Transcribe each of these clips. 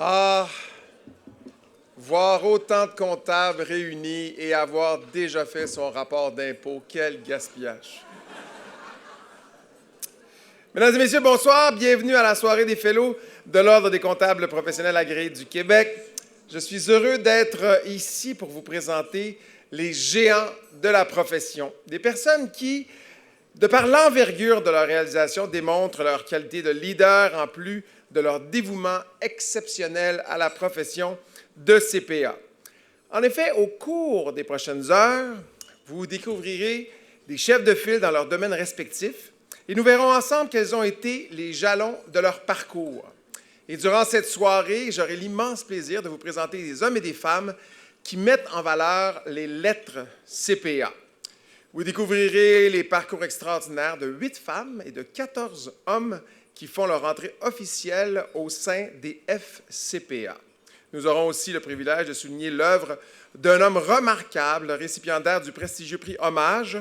Ah, voir autant de comptables réunis et avoir déjà fait son rapport d'impôt, quel gaspillage. Mesdames et messieurs, bonsoir. Bienvenue à la soirée des Fellows de l'Ordre des comptables professionnels agréés du Québec. Je suis heureux d'être ici pour vous présenter les géants de la profession, des personnes qui, de par l'envergure de leur réalisation, démontrent leur qualité de leader en plus de leur dévouement exceptionnel à la profession de CPA. En effet, au cours des prochaines heures, vous découvrirez des chefs de file dans leurs domaines respectifs et nous verrons ensemble quels ont été les jalons de leur parcours. Et durant cette soirée, j'aurai l'immense plaisir de vous présenter des hommes et des femmes qui mettent en valeur les lettres CPA. Vous découvrirez les parcours extraordinaires de 8 femmes et de 14 hommes qui font leur entrée officielle au sein des FCPA. Nous aurons aussi le privilège de souligner l'œuvre d'un homme remarquable, récipiendaire du prestigieux prix Hommage,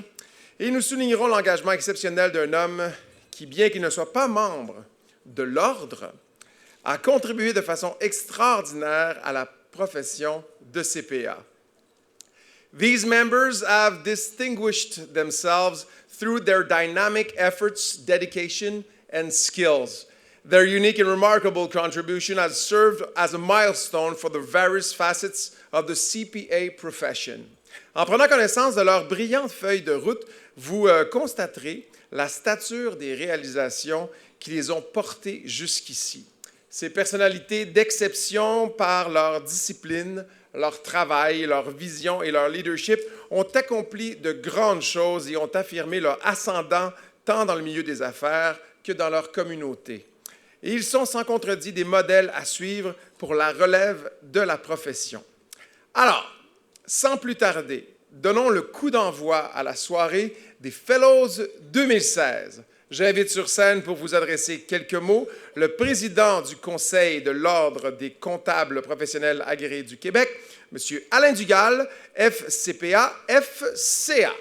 et nous soulignerons l'engagement exceptionnel d'un homme qui, bien qu'il ne soit pas membre de l'Ordre, a contribué de façon extraordinaire à la profession de CPA. These members have distinguished themselves through their dynamic efforts, dedication, and skills. Their unique and remarkable contribution has served as a milestone for the various facets of the CPA profession. En prenant connaissance de leur brillante feuille de route, vous constaterez la stature des réalisations qui les ont portés jusqu'ici. Ces personnalités d'exception par leur discipline, leur travail, leur vision et leur leadership ont accompli de grandes choses et ont affirmé leur ascendant tant dans le milieu des affaires que dans leur communauté. Et ils sont sans contredit des modèles à suivre pour la relève de la profession. Alors, sans plus tarder, donnons le coup d'envoi à la soirée des Fellows 2016. J'invite sur scène pour vous adresser quelques mots le président du Conseil de l'Ordre des comptables professionnels agréés du Québec, M. Alain Dugal, FCPA, FCA.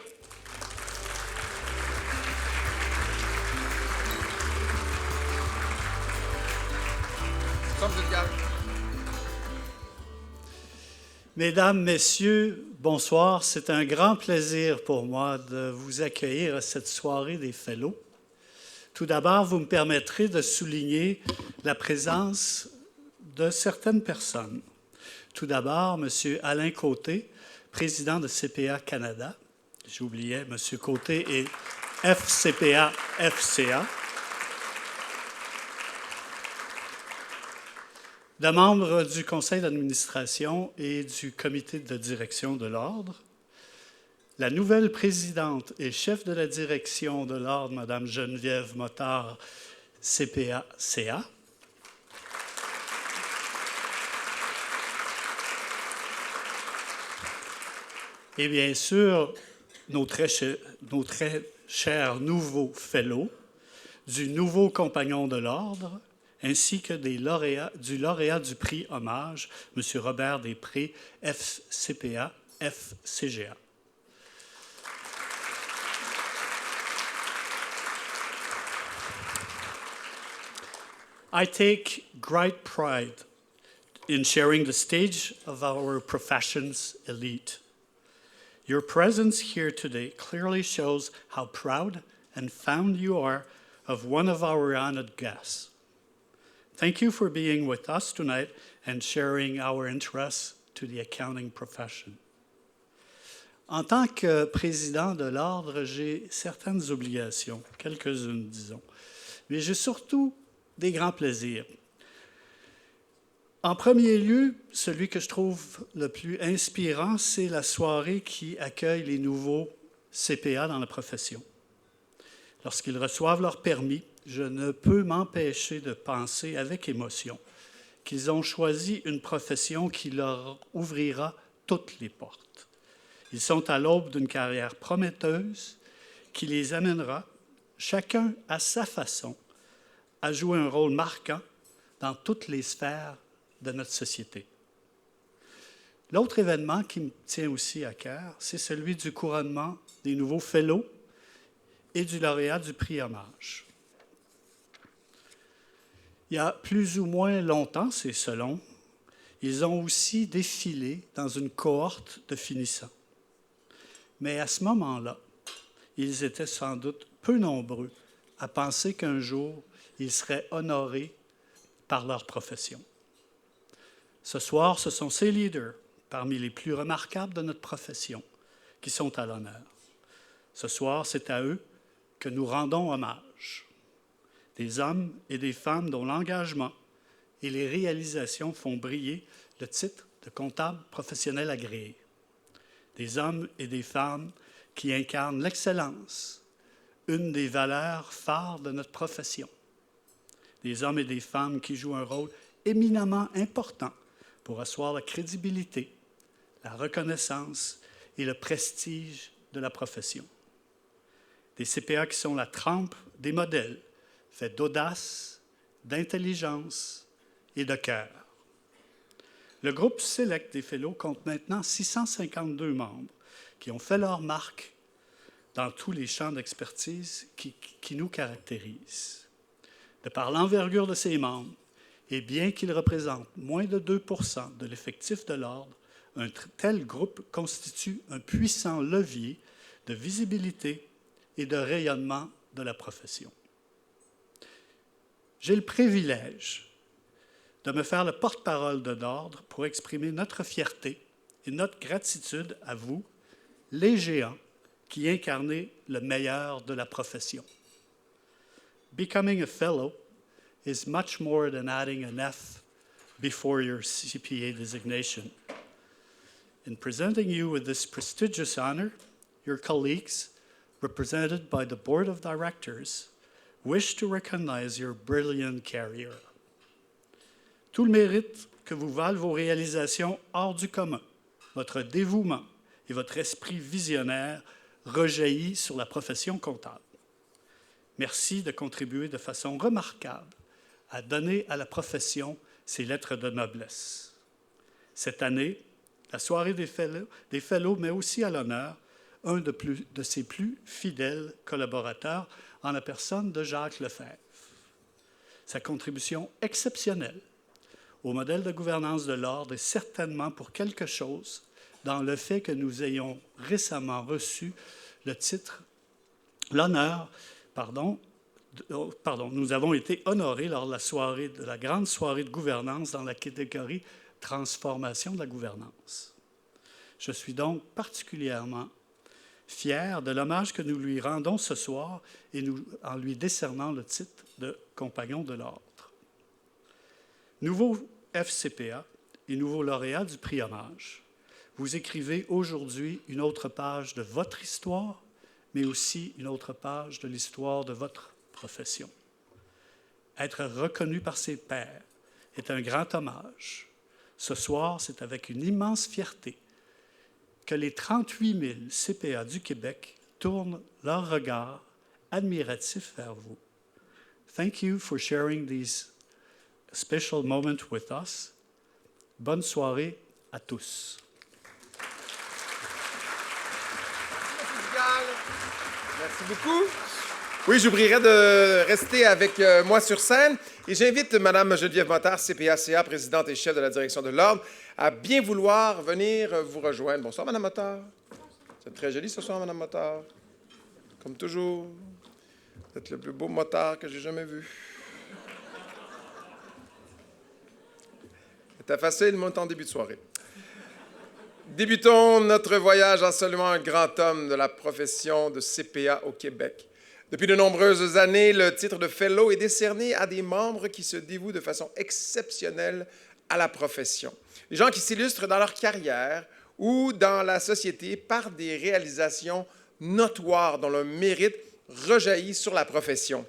Mesdames, Messieurs, bonsoir. C'est un grand plaisir pour moi de vous accueillir à cette soirée des Fellows. Tout d'abord, vous me permettrez de souligner la présence de certaines personnes. Tout d'abord, M. Alain Côté, président de CPA Canada. J'oubliais, M. Côté est FCPA, FCA. De membres du conseil d'administration et du comité de direction de l'Ordre. La nouvelle présidente et chef de la direction de l'Ordre, Mme Geneviève Motard, CPA-CA. Et bien sûr, nos très chers nouveaux fellows, du nouveau compagnon de l'Ordre, ainsi que du lauréat du prix Hommage, M. Robert Després, FCPA, FCGA. I take great pride in sharing the stage of our profession's elite. Your presence here today clearly shows how proud and fond you are of one of our honored guests. Thank you for being with us tonight and sharing our interests to the accounting profession. En tant que président de l'Ordre, j'ai certaines obligations, quelques-unes, disons, mais j'ai surtout des grands plaisirs. En premier lieu, celui que je trouve le plus inspirant, c'est la soirée qui accueille les nouveaux CPA dans la profession. Lorsqu'ils reçoivent leur permis, je ne peux m'empêcher de penser avec émotion qu'ils ont choisi une profession qui leur ouvrira toutes les portes. Ils sont à l'aube d'une carrière prometteuse qui les amènera, chacun à sa façon, à jouer un rôle marquant dans toutes les sphères de notre société. L'autre événement qui me tient aussi à cœur, c'est celui du couronnement des nouveaux fellows et du lauréat du prix Hommage. Il y a plus ou moins longtemps, c'est selon, Ils ont aussi défilé dans une cohorte de finissants. Mais à ce moment-là, ils étaient sans doute peu nombreux à penser qu'un jour, ils seraient honorés par leur profession. Ce soir, ce sont ces leaders, parmi les plus remarquables de notre profession, qui sont à l'honneur. Ce soir, c'est à eux que nous rendons hommage. Des hommes et des femmes dont l'engagement et les réalisations font briller le titre de comptable professionnel agréé. Des hommes et des femmes qui incarnent l'excellence, une des valeurs phares de notre profession. Des hommes et des femmes qui jouent un rôle éminemment important pour asseoir la crédibilité, la reconnaissance et le prestige de la profession. Des CPA qui sont la trempe des modèles, faits d'audace, d'intelligence et de cœur. Le groupe Select des Fellows compte maintenant 652 membres qui ont fait leur marque dans tous les champs d'expertise qui nous caractérisent. De par l'envergure de ces membres, et bien qu'ils représentent moins de 2 % de l'effectif de l'Ordre, un tel groupe constitue un puissant levier de visibilité et de rayonnement de la profession. J'ai le privilège de me faire le porte-parole de l'Ordre pour exprimer notre fierté et notre gratitude à vous, les géants, qui incarnez le meilleur de la profession. Becoming a fellow is much more than adding an F before your CPA designation. In presenting you with this prestigious honor, your colleagues, represented by the Board of Directors, wish to recognize your brilliant career. Tout le mérite que vous valent vos réalisations hors du commun, votre dévouement et votre esprit visionnaire rejaillit sur la profession comptable. Merci de contribuer de façon remarquable à donner à la profession ses lettres de noblesse. Cette année, la soirée des Fellows met aussi à l'honneur un de ses plus fidèles collaborateurs en la personne de Jacques Lefebvre. Sa contribution exceptionnelle au modèle de gouvernance de l'Ordre est certainement pour quelque chose dans le fait que nous ayons récemment reçu nous avons été honorés lors de la grande soirée de gouvernance dans la catégorie Transformation de la gouvernance. Je suis donc particulièrement fier de l'hommage que nous lui rendons ce soir en lui décernant le titre de Compagnon de l'Ordre. Nouveau FCPA et nouveau lauréat du prix Hommage, vous écrivez aujourd'hui une autre page de votre histoire, mais aussi une autre page de l'histoire de votre profession. Être reconnu par ses pairs est un grand hommage. Ce soir, c'est avec une immense fierté que les 38 000 CPA du Québec tournent leur regard admiratif vers vous. Thank you for sharing these special moments with us. Bonne soirée à tous. Merci beaucoup. Oui, j'oublierai de rester avec moi sur scène et j'invite Mme Geneviève Motard, CPA-CA, présidente et chef de la direction de l'Ordre, à bien vouloir venir vous rejoindre. Bonsoir, Mme Motard. Vous êtes très jolie ce soir, Mme Motard. Comme toujours, vous êtes le plus beau motard que j'ai jamais vu. C'était facile, mon temps début de soirée. Débutons notre voyage en saluant un grand homme de la profession de CPA au Québec. Depuis de nombreuses années, le titre de Fellow est décerné à des membres qui se dévouent de façon exceptionnelle à la profession. Des gens qui s'illustrent dans leur carrière ou dans la société par des réalisations notoires dont le mérite rejaillit sur la profession.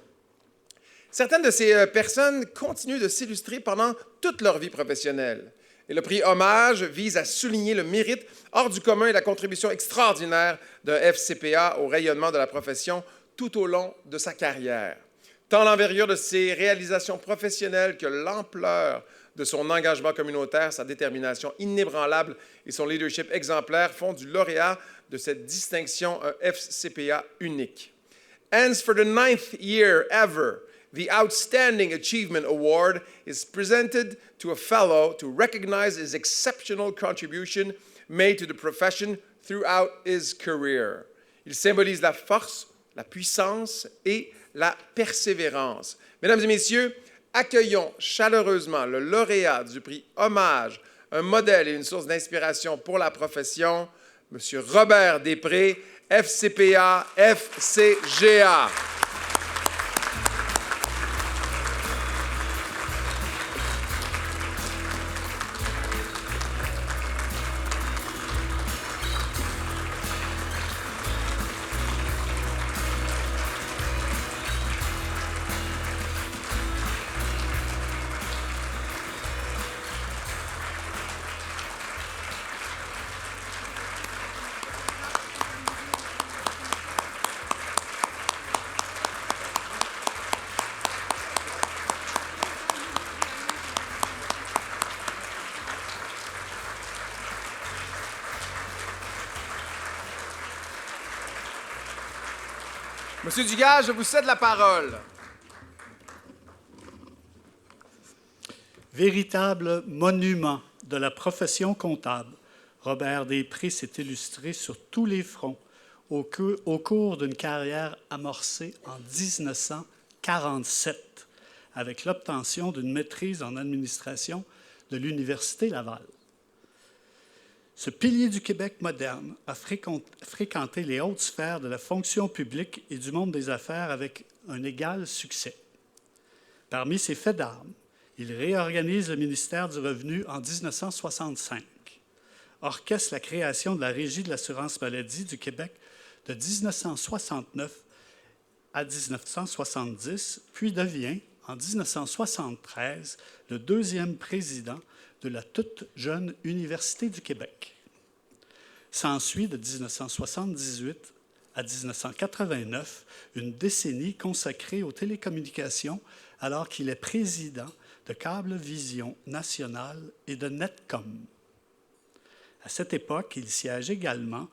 Certaines de ces personnes continuent de s'illustrer pendant toute leur vie professionnelle. Et le prix Hommage vise à souligner le mérite hors du commun et la contribution extraordinaire d'un FCPA au rayonnement de la profession tout au long de sa carrière. Tant l'envergure de ses réalisations professionnelles que l'ampleur de son engagement communautaire, sa détermination inébranlable et son leadership exemplaire font du lauréat de cette distinction un FCPA unique. Hence, for the 9th year ever, The Outstanding Achievement Award is presented to a fellow to recognize his exceptional contribution made to the profession throughout his career. Il symbolise la force, la puissance et la persévérance. Mesdames et messieurs, accueillons chaleureusement le lauréat du prix Hommage, un modèle et une source d'inspiration pour la profession, M. Robert Després, FCPA, FCGA. Monsieur Dugas, je vous cède la parole. Véritable monument de la profession comptable, Robert Després s'est illustré sur tous les fronts au cours d'une carrière amorcée en 1947 avec l'obtention d'une maîtrise en administration de l'Université Laval. Ce pilier du Québec moderne a fréquenté les hautes sphères de la fonction publique et du monde des affaires avec un égal succès. Parmi ses faits d'armes, il réorganise le ministère du Revenu en 1965, orchestre la création de la Régie de l'assurance maladie du Québec de 1969 à 1970, puis devient, en 1973, le deuxième président de la toute jeune Université du Québec. S'ensuit de 1978 à 1989 une décennie consacrée aux télécommunications alors qu'il est président de Cablevision Nationale et de Netcom. À cette époque, il siège également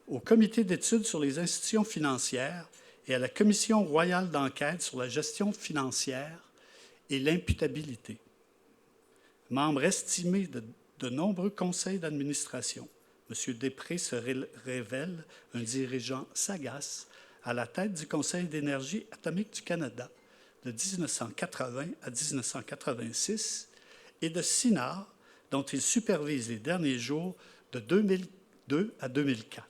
au Comité d'études sur les institutions financières et à la Commission royale d'enquête sur la gestion financière et l'imputabilité. Membre estimé de nombreux conseils d'administration, M. Després se révèle un dirigeant sagace à la tête du Conseil d'énergie atomique du Canada de 1980 à 1986 et de CINAR, dont il supervise les derniers jours de 2002 à 2004.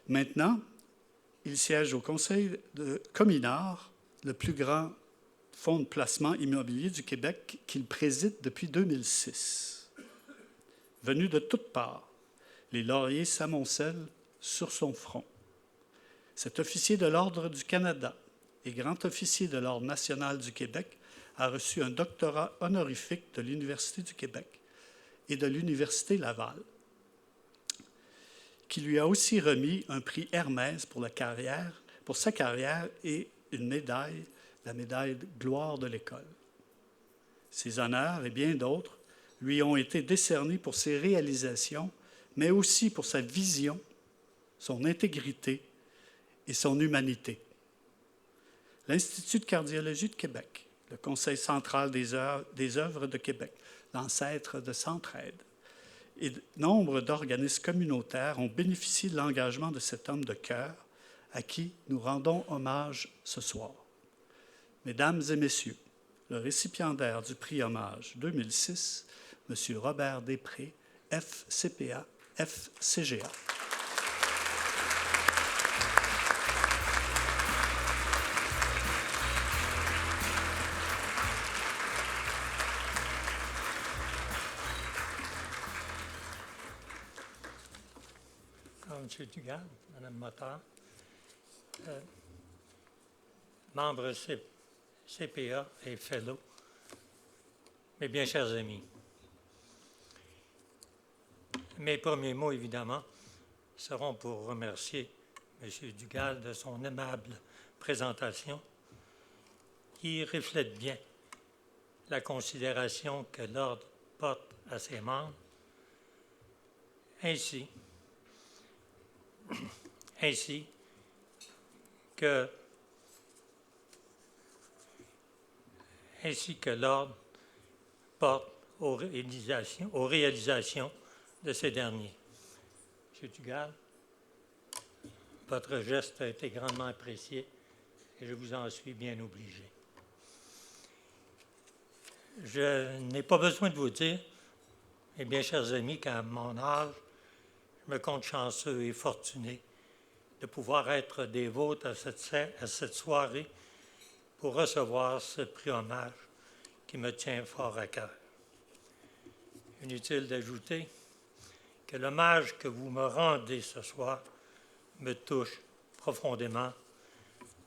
Maintenant, il siège au Conseil de Cominard, le plus grand fonds de placement immobilier du Québec qu'il préside depuis 2006. Venu de toutes parts, les lauriers s'amoncellent sur son front. Cet officier de l'Ordre du Canada et grand officier de l'Ordre national du Québec a reçu un doctorat honorifique de l'Université du Québec et de l'Université Laval, qui lui a aussi remis un prix Hermès pour sa carrière et une médaille, la médaille de gloire de l'École. Ces honneurs et bien d'autres lui ont été décernés pour ses réalisations, mais aussi pour sa vision, son intégrité et son humanité. L'Institut de cardiologie de Québec, le Conseil central des œuvres de Québec, l'ancêtre de Centraide, et nombre d'organismes communautaires ont bénéficié de l'engagement de cet homme de cœur à qui nous rendons hommage ce soir. Mesdames et messieurs, le récipiendaire du prix Hommage 2006, M. Robert Després, FCPA, FCGA. M. Dugas, Mme Motard, membre CPA et fellow, mes bien chers amis. Mes premiers mots, évidemment, seront pour remercier M. Dugas de son aimable présentation qui reflète bien la considération que l'Ordre porte à ses membres, ainsi que ainsi que l'ordre porte aux réalisations de ces derniers. M. Dugal, votre geste a été grandement apprécié et je vous en suis bien obligé. Je n'ai pas besoin de vous dire, mes bien chers amis, qu'à mon âge, je me compte chanceux et fortuné de pouvoir être des vôtres à cette soirée pour recevoir ce prix hommage qui me tient fort à cœur. Inutile d'ajouter que l'hommage que vous me rendez ce soir me touche profondément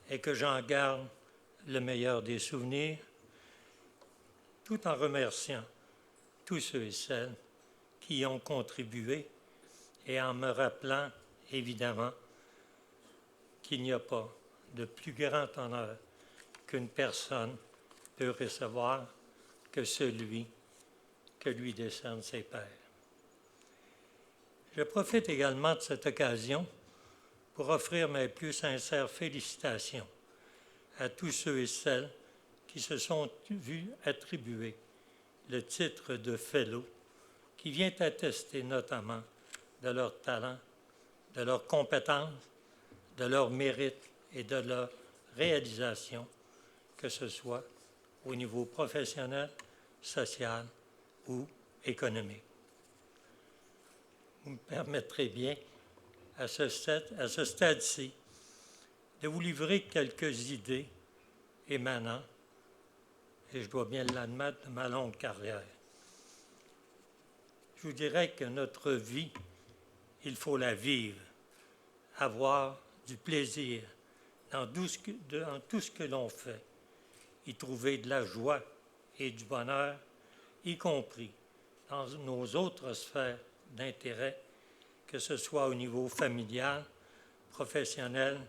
et que j'en garde le meilleur des souvenirs, tout en remerciant tous ceux et celles qui y ont contribué et en me rappelant, évidemment, qu'il n'y a pas de plus grand honneur qu'une personne peut recevoir que celui que lui décernent ses pairs. Je profite également de cette occasion pour offrir mes plus sincères félicitations à tous ceux et celles qui se sont vus attribuer le titre de Fellow, qui vient attester notamment de leur talent, de leurs compétences, de leur mérite et de leur réalisation, que ce soit au niveau professionnel, social ou économique. Vous me permettrez bien, à ce stade-ci, de vous livrer quelques idées émanant, et je dois bien l'admettre, de ma longue carrière. Je vous dirais que notre vie, il faut la vivre, avoir du plaisir dans tout ce que l'on fait, y trouver de la joie et du bonheur, y compris dans nos autres sphères d'intérêt, que ce soit au niveau familial, professionnel,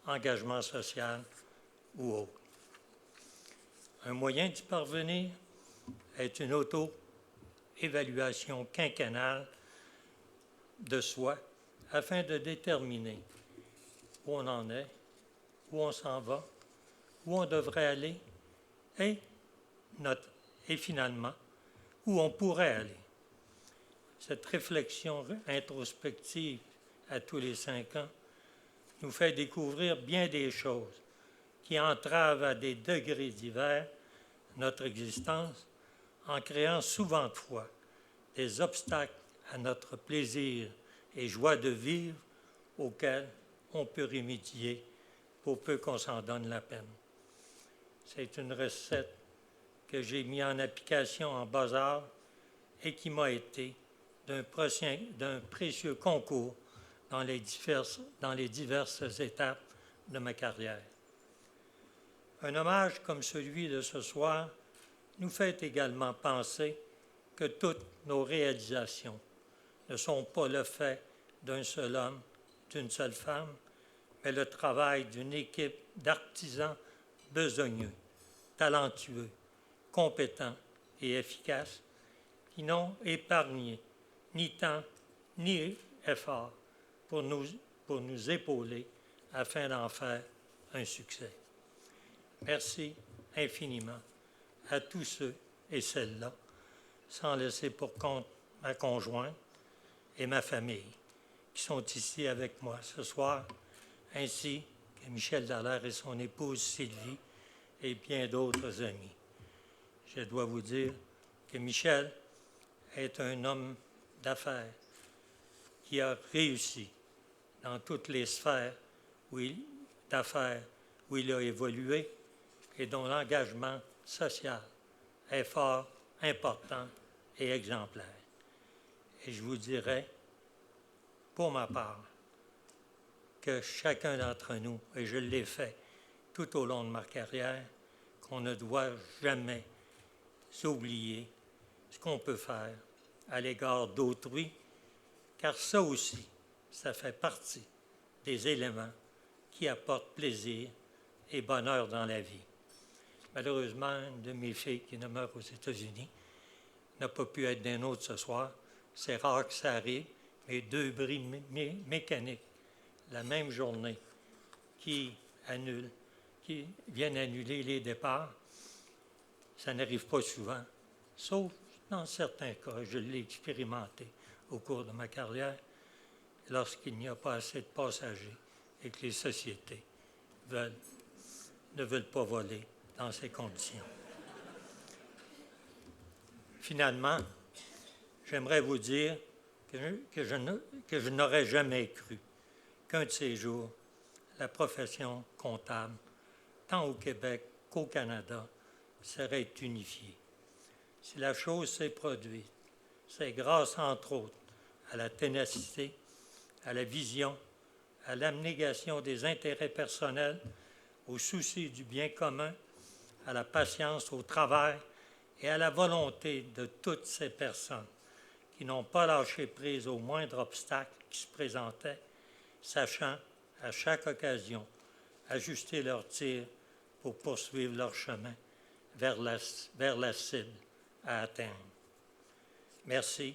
engagement social ou autre. Un moyen d'y parvenir est une auto-évaluation quinquennale de soi afin de déterminer où on en est, où on s'en va, où on devrait aller et finalement où on pourrait aller. Cette réflexion introspective à tous les 5 ans nous fait découvrir bien des choses qui entravent à des degrés divers notre existence en créant souvent de fois des obstacles à notre plaisir et joie de vivre auxquels on peut remédier pour peu qu'on s'en donne la peine. C'est une recette que j'ai mise en application en bas âge et qui m'a été d'un précieux concours dans les diverses étapes de ma carrière. Un hommage comme celui de ce soir nous fait également penser que toutes nos réalisations ne sont pas le fait d'un seul homme, d'une seule femme, mais le travail d'une équipe d'artisans besogneux, talentueux, compétents et efficaces qui n'ont épargné ni temps ni effort pour nous épauler afin d'en faire un succès. Merci infiniment à tous ceux et celles-là, sans laisser pour compte ma conjointe et ma famille, qui sont ici avec moi ce soir, ainsi que Michel Dallaire et son épouse Sylvie et bien d'autres amis. Je dois vous dire que Michel est un homme d'affaires qui a réussi dans toutes les sphères d'affaires où il a évolué et dont l'engagement social est fort, important et exemplaire. Et je vous dirais, pour ma part, que chacun d'entre nous, et je l'ai fait tout au long de ma carrière, qu'on ne doit jamais oublier ce qu'on peut faire à l'égard d'autrui, car ça aussi, ça fait partie des éléments qui apportent plaisir et bonheur dans la vie. Malheureusement, une de mes filles qui demeure aux États-Unis n'a pas pu être des nôtres ce soir. C'est rare que ça arrive, mais 2 bris mécaniques la même journée qui viennent annuler les départs Ça n'arrive pas souvent, sauf dans certains cas. Je l'ai expérimenté au cours de ma carrière, lorsqu'il n'y a pas assez de passagers et que les sociétés ne veulent pas voler dans ces conditions. Finalement, j'aimerais vous dire que je n'aurais jamais cru qu'un de ces jours, la profession comptable, tant au Québec qu'au Canada, serait unifiée. Si la chose s'est produite, c'est grâce, entre autres, à la ténacité, à la vision, à l'abnégation des intérêts personnels, au souci du bien commun, à la patience au travers et à la volonté de toutes ces personnes qui n'ont pas lâché prise au moindre obstacle qui se présentait, sachant à chaque occasion ajuster leur tir pour poursuivre leur chemin vers la cible à atteindre. Merci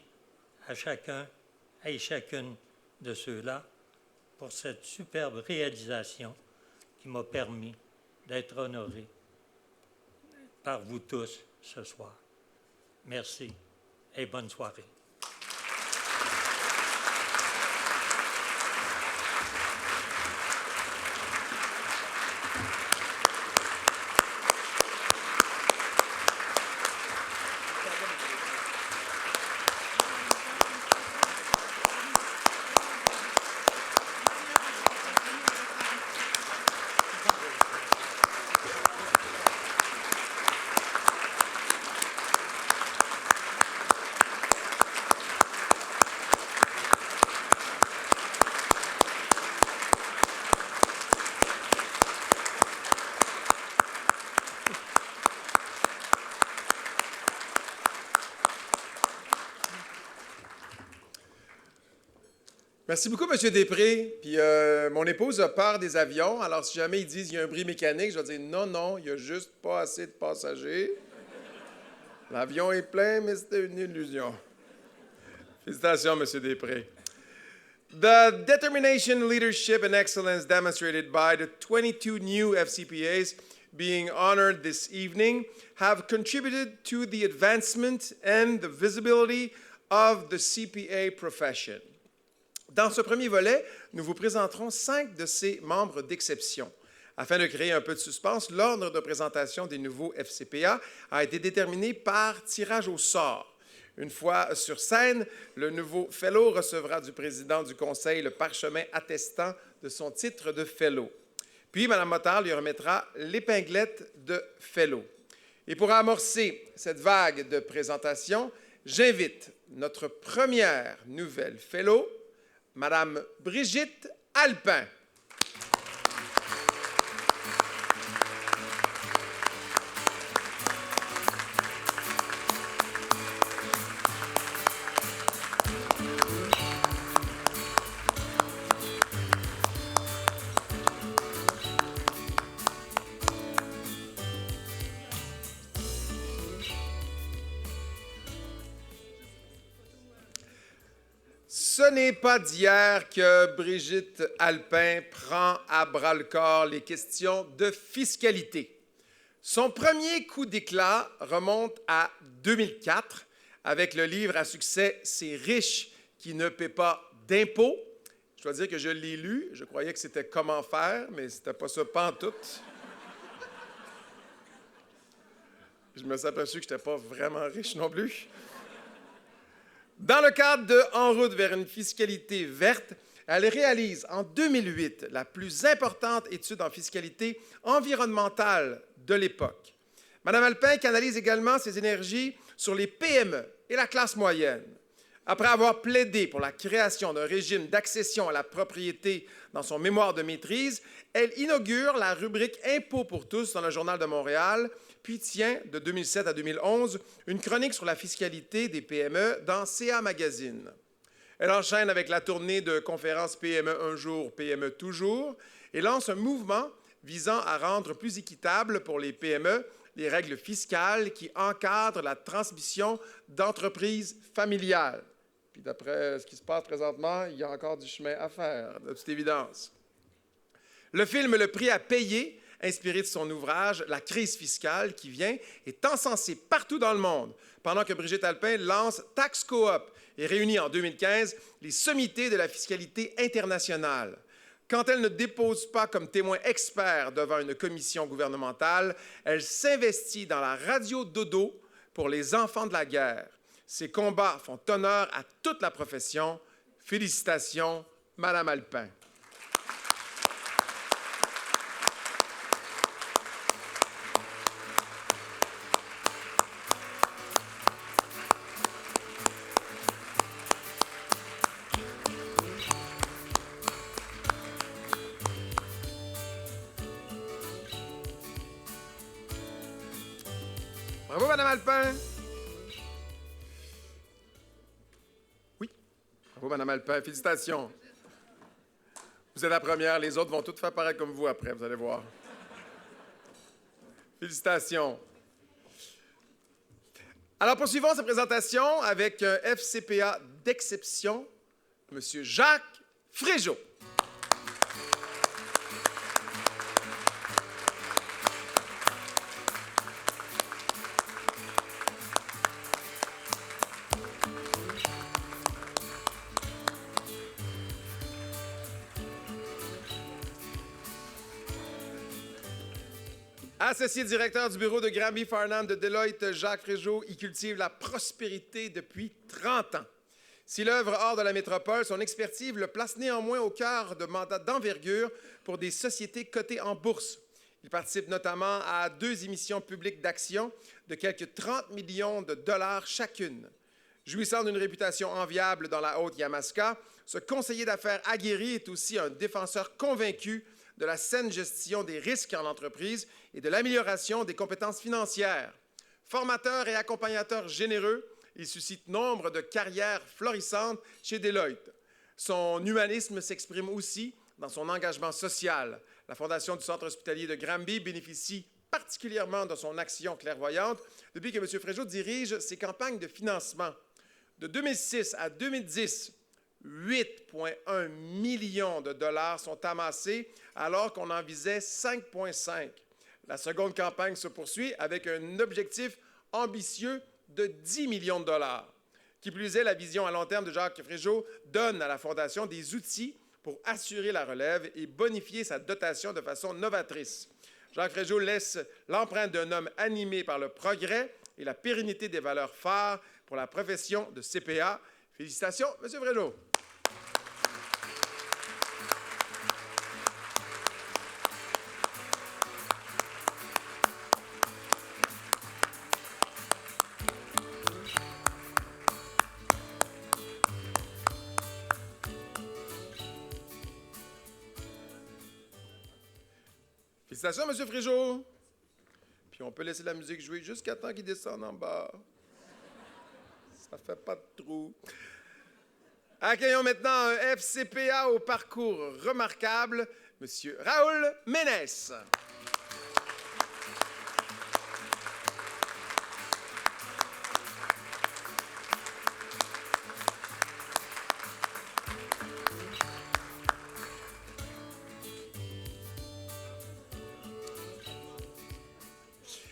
à chacun et chacune de ceux-là pour cette superbe réalisation qui m'a permis d'être honoré par vous tous ce soir. Merci et bonne soirée. Merci beaucoup, M. Després. Puis mon épouse a peur des avions. Alors, si jamais ils disent qu'il y a un bris mécanique, je vais dire non, non, il n'y a juste pas assez de passagers. L'avion est plein, mais c'était une illusion. Félicitations, M. Després. The determination, leadership, and excellence demonstrated by the 22 new FCPAs being honored this evening have contributed to the advancement and the visibility of the CPA profession. Dans ce premier volet, nous vous présenterons 5 de ces membres d'exception. Afin de créer un peu de suspense, l'ordre de présentation des nouveaux FCPA a été déterminé par tirage au sort. Une fois sur scène, le nouveau fellow recevra du président du conseil le parchemin attestant de son titre de fellow. Puis, Mme Motard lui remettra l'épinglette de fellow. Et pour amorcer cette vague de présentation, j'invite notre première nouvelle fellow, Mme Brigitte Alpin. Ce n'est pas d'hier que Brigitte Alpin prend à bras-le-corps les questions de fiscalité. Son premier coup d'éclat remonte à 2004 avec le livre à succès « C'est riche qui ne paie pas d'impôts ». Je dois dire que je l'ai lu, je croyais que c'était « Comment faire », mais c'était pas ça pantoute. Je me suis aperçu que je n'étais pas vraiment riche non plus. Dans le cadre de En route vers une fiscalité verte, elle réalise en 2008 la plus importante étude en fiscalité environnementale de l'époque. Mme Alpin canalise également ses énergies sur les PME et la classe moyenne. Après avoir plaidé pour la création d'un régime d'accession à la propriété dans son mémoire de maîtrise, elle inaugure la rubrique Impôts pour tous dans le Journal de Montréal, puis tient, de 2007 à 2011, une chronique sur la fiscalité des PME dans CA Magazine. Elle enchaîne avec la tournée de conférences PME un jour, PME toujours, et lance un mouvement visant à rendre plus équitable pour les PME les règles fiscales qui encadrent la transmission d'entreprises familiales. Puis d'après ce qui se passe présentement, il y a encore du chemin à faire, de toute évidence. Le film Le prix à payer inspiré de son ouvrage « La crise fiscale qui vient », est encensé partout dans le monde, pendant que Brigitte Alpin lance Tax Co-op et réunit en 2015 les sommités de la fiscalité internationale. Quand elle ne dépose pas comme témoin expert devant une commission gouvernementale, elle s'investit dans la radio dodo pour les enfants de la guerre. Ses combats font honneur à toute la profession. Félicitations, Madame Alpin. Bravo, Madame Alpin. Oui. Bravo, Madame Alpin. Félicitations. Vous êtes la première. Les autres vont toutes faire pareil comme vous après, vous allez voir. Félicitations. Alors, poursuivons cette présentation avec un FCPA d'exception, M. Jacques Fréjot. Associé directeur du bureau de Granby Farnham de Deloitte, Jacques Fréjot y cultive la prospérité depuis 30 ans. S'il œuvre hors de la métropole, son expertise le place néanmoins au cœur de mandats d'envergure pour des sociétés cotées en bourse. Il participe notamment à 2 émissions publiques d'actions de quelques 30 millions de dollars chacune. Jouissant d'une réputation enviable dans la Haute-Yamaska, ce conseiller d'affaires aguerri est aussi un défenseur convaincu de la saine gestion des risques en entreprise et de l'amélioration des compétences financières. Formateur et accompagnateur généreux, il suscite nombre de carrières florissantes chez Deloitte. Son humanisme s'exprime aussi dans son engagement social. La Fondation du Centre hospitalier de Granby bénéficie particulièrement de son action clairvoyante depuis que M. Fréjot dirige ses campagnes de financement. De 2006 à 2010, 8,1 millions de dollars sont amassés alors qu'on en visait 5,5. La seconde campagne se poursuit avec un objectif ambitieux de 10 millions de dollars. Qui plus est, la vision à long terme de Jacques Fréjot donne à la Fondation des outils pour assurer la relève et bonifier sa dotation de façon novatrice. Jacques Fréjot laisse l'empreinte d'un homme animé par le progrès et la pérennité des valeurs phares pour la profession de CPA. Félicitations, M. Fréjot. Félicitations, M. Fréjot. Puis on peut laisser la musique jouer jusqu'à temps qu'il descende en bas. Ça fait pas de trou. Accueillons maintenant un FCPA au parcours remarquable, M. Raoul Ménès.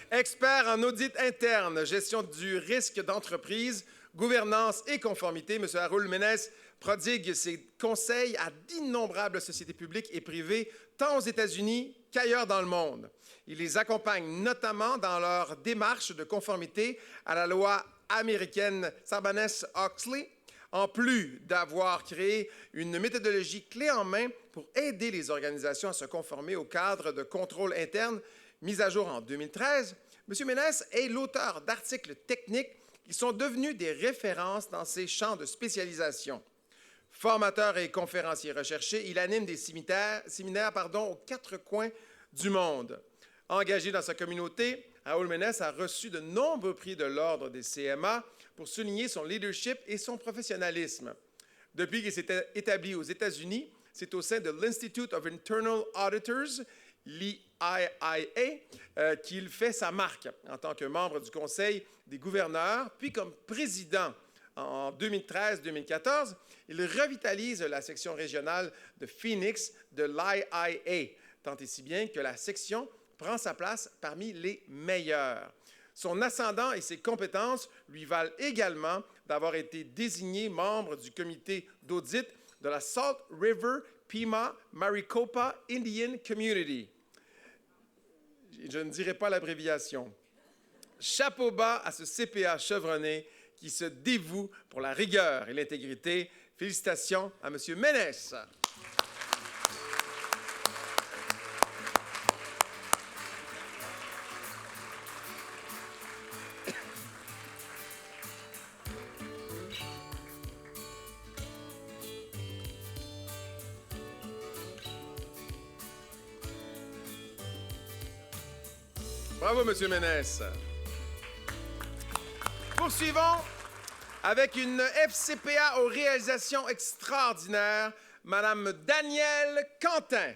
Expert en audit interne, gestion du risque d'entreprise, gouvernance et conformité, M. Raoul Ménès prodigue ses conseils à d'innombrables sociétés publiques et privées, tant aux États-Unis qu'ailleurs dans le monde. Il les accompagne notamment dans leur démarche de conformité à la loi américaine Sarbanes-Oxley, en plus d'avoir créé une méthodologie clé en main pour aider les organisations à se conformer au cadre de contrôle interne mis à jour en 2013. M. Ménès est l'auteur d'articles techniques qui sont devenus des références dans ses champs de spécialisation. Formateur et conférencier recherché, il anime des séminaires aux 4 coins du monde. Engagé dans sa communauté, Raoul Ménès a reçu de nombreux prix de l'Ordre des CMA pour souligner son leadership et son professionnalisme. Depuis qu'il s'est établi aux États-Unis, c'est au sein de l'Institute of Internal Auditors, l'IIA, qu'il fait sa marque en tant que membre du Conseil des gouverneurs, puis comme président en 2013-2014, il revitalise la section régionale de Phoenix de l'IIA, tant et si bien que la section prend sa place parmi les meilleurs. Son ascendant et ses compétences lui valent également d'avoir été désigné membre du comité d'audit de la Salt River Pima Maricopa Indian Community. Je ne dirai pas l'abréviation. Chapeau bas à ce CPA chevronné qui se dévoue pour la rigueur et l'intégrité. Félicitations à M. Ménès. Bravo, M. Ménès. Poursuivons avec une FCPA aux réalisations extraordinaires, Mme Danielle Quentin.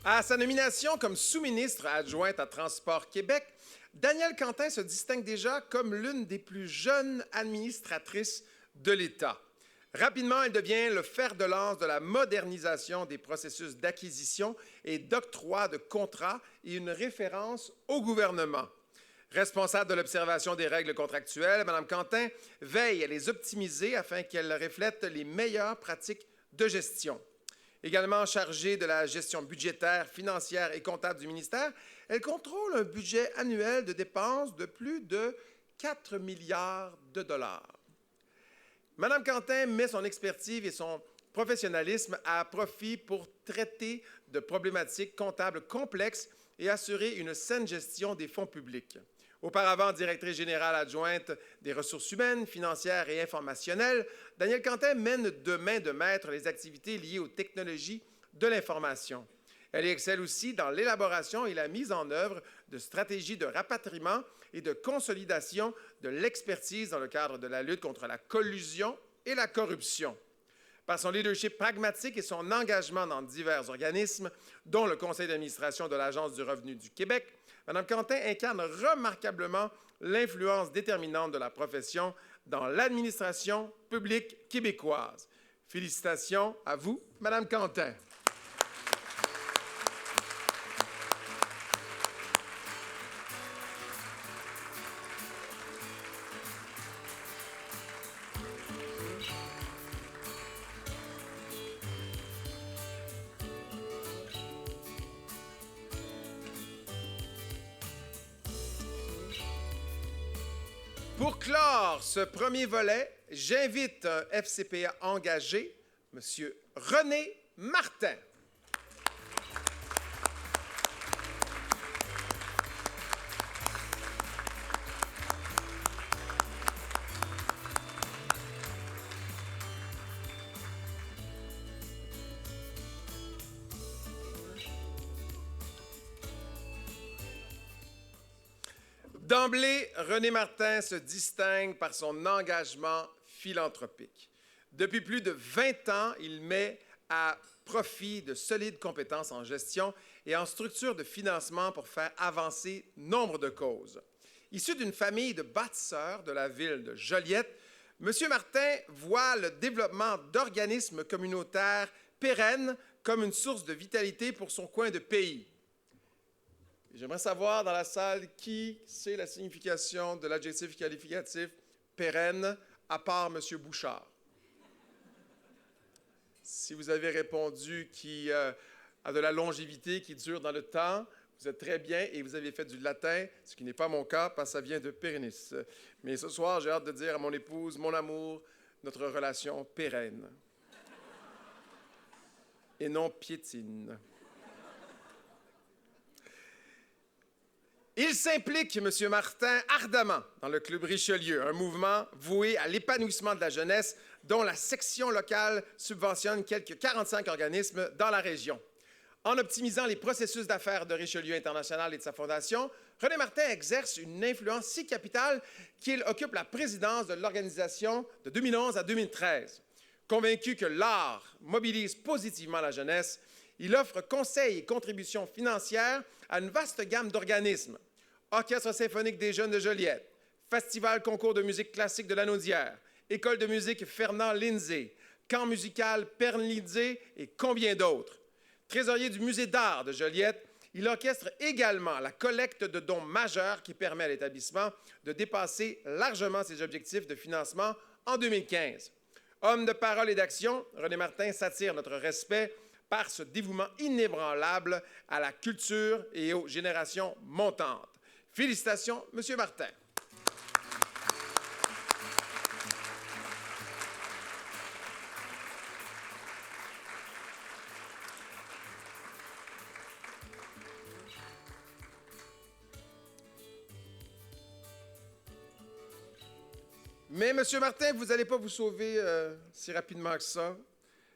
À sa nomination comme sous-ministre adjointe à Transport Québec, Danielle Quentin se distingue déjà comme l'une des plus jeunes administratrices de l'État. Rapidement, elle devient le fer de lance de la modernisation des processus d'acquisition et d'octroi de contrats et une référence au gouvernement. Responsable de l'observation des règles contractuelles, Mme Quentin veille à les optimiser afin qu'elles reflètent les meilleures pratiques de gestion. Également chargée de la gestion budgétaire, financière et comptable du ministère, elle contrôle un budget annuel de dépenses de plus de 4 milliards de dollars. Mme Quentin met son expertise et son professionnalisme à profit pour traiter de problématiques comptables complexes et assurer une saine gestion des fonds publics. Auparavant directrice générale adjointe des ressources humaines, financières et informationnelles, Danielle Quentin mène de main de maître les activités liées aux technologies de l'information. Elle excelle aussi dans l'élaboration et la mise en œuvre de stratégies de rapatriement et de consolidation de l'expertise dans le cadre de la lutte contre la collusion et la corruption. Par son leadership pragmatique et son engagement dans divers organismes, dont le Conseil d'administration de l'Agence du revenu du Québec, Mme Quentin incarne remarquablement l'influence déterminante de la profession dans l'administration publique québécoise. Félicitations à vous, Mme Quentin. Pour clore ce premier volet, j'invite un FCPA engagé, M. René Martin. D'emblée, René Martin se distingue par son engagement philanthropique. Depuis plus de 20 ans, il met à profit de solides compétences en gestion et en structure de financement pour faire avancer nombre de causes. Issu d'une famille de bâtisseurs de la ville de Joliette, M. Martin voit le développement d'organismes communautaires pérennes comme une source de vitalité pour son coin de pays. J'aimerais savoir dans la salle qui sait la signification de l'adjectif qualificatif pérenne, à part M. Bouchard. Si vous avez répondu qui a de la longévité, qui dure dans le temps, vous êtes très bien et vous avez fait du latin, ce qui n'est pas mon cas parce que ça vient de pérennis. Mais ce soir, j'ai hâte de dire à mon épouse, mon amour, notre relation pérenne. Et non piétine. Il s'implique, M. Martin, ardemment dans le Club Richelieu, un mouvement voué à l'épanouissement de la jeunesse dont la section locale subventionne quelques 45 organismes dans la région. En optimisant les processus d'affaires de Richelieu International et de sa fondation, René Martin exerce une influence si capitale qu'il occupe la présidence de l'organisation de 2011 à 2013. Convaincu que l'art mobilise positivement la jeunesse, il offre conseils et contributions financières à une vaste gamme d'organismes. Orchestre symphonique des jeunes de Joliette, Festival concours de musique classique de Lanaudière, École de musique Fernand Lindsay, Camp musical Pernlitzé et combien d'autres. Trésorier du Musée d'art de Joliette, il orchestre également la collecte de dons majeurs qui permet à l'établissement de dépasser largement ses objectifs de financement en 2015. Homme de parole et d'action, René Martin s'attire notre respect par ce dévouement inébranlable à la culture et aux générations montantes. Félicitations, Monsieur Martin. Mais, Monsieur Martin, vous n'allez pas vous sauver si rapidement que ça,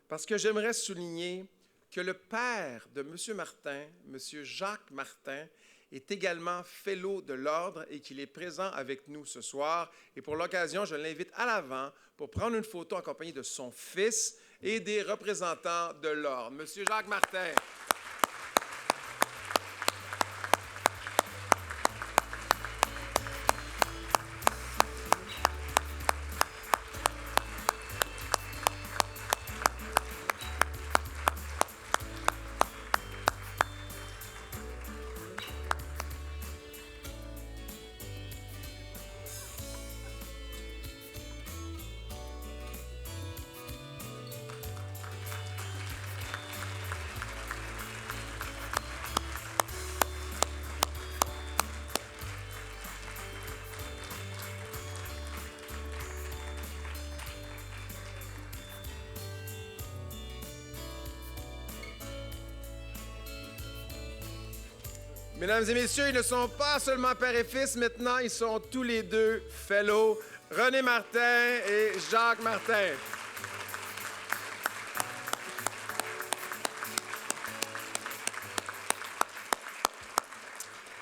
parce que j'aimerais souligner que le père de Monsieur Martin, Monsieur Jacques Martin, est également fellow de l'Ordre et qu'il est présent avec nous ce soir. Et pour l'occasion, je l'invite à l'avant pour prendre une photo accompagnée de son fils et des représentants de l'Ordre. Monsieur Jacques Martin. Mesdames et messieurs, ils ne sont pas seulement père et fils, maintenant ils sont tous les deux fellows, René Martin et Jacques Martin.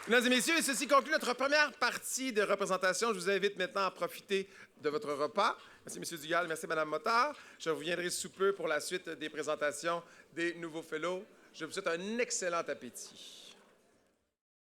Mesdames et messieurs, ceci conclut notre première partie de représentation. Je vous invite maintenant à profiter de votre repas. Merci, M. Dugal. Merci, Mme Motard. Je reviendrai sous peu pour la suite des présentations des nouveaux fellows. Je vous souhaite un excellent appétit.